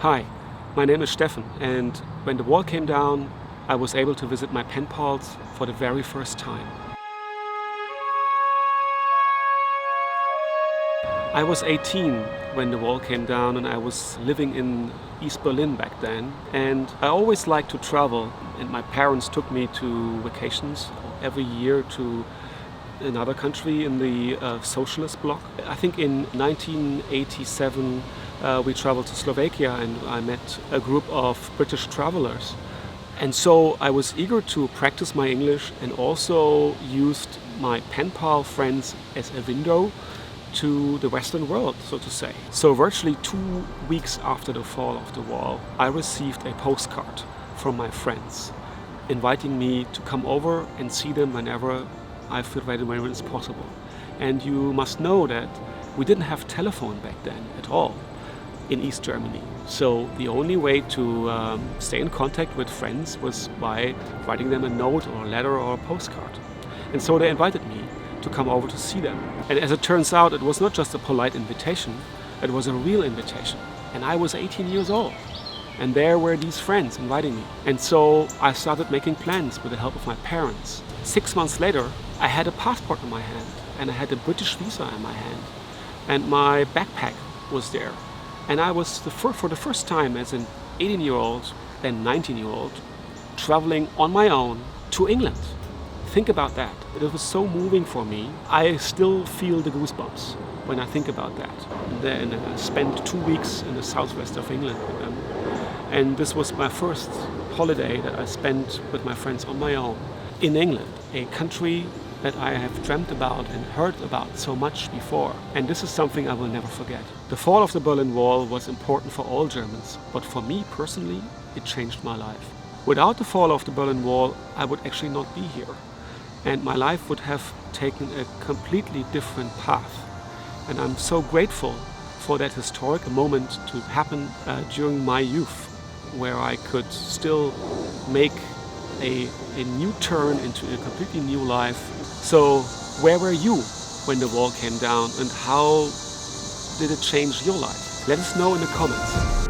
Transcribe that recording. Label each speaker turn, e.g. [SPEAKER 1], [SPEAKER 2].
[SPEAKER 1] Hi, my name is Steffen, and when the wall came down, I was able to visit my pen pals for the very first time. I was 18 when the wall came down, and I was living in East Berlin back then, and I always liked to travel, and my parents took me to vacations every year to another country in the socialist bloc. I think in 1987 we traveled to Slovakia, and I met a group of British travelers. And so I was eager to practice my English and also used my pen pal friends as a window to the Western world, so to say. So virtually 2 weeks after the fall of the wall, I received a postcard from my friends inviting me to come over and see them whenever I feel ready, whenever it's possible. And you must know that we didn't have telephone back then at all in East Germany. So the only way to stay in contact with friends was by writing them a note or a letter or a postcard. And so they invited me to come over to see them. And as it turns out, it was not just a polite invitation, it was a real invitation. And I was 18 years old. And there were these friends inviting me. And so I started making plans with the help of my parents. 6 months later, I had a passport in my hand, and I had a British visa in my hand, and my backpack was there. And I was, for the first time as an 18-year-old, then 19-year-old, traveling on my own to England. Think about that. It was so moving for me. I still feel the goosebumps when I think about that. And then I spent 2 weeks in the southwest of England with them. And this was my first holiday that I spent with my friends on my own in England, a country that I have dreamt about and heard about so much before. And this is something I will never forget. The fall of the Berlin Wall was important for all Germans, but for me personally, it changed my life. Without the fall of the Berlin Wall, I would actually not be here. And my life would have taken a completely different path. And I'm so grateful for that historic moment to happen during my youth, where I could still make a new turn into a completely new life. So where were you when the wall came down, and how did it change your life? Let us know in the comments.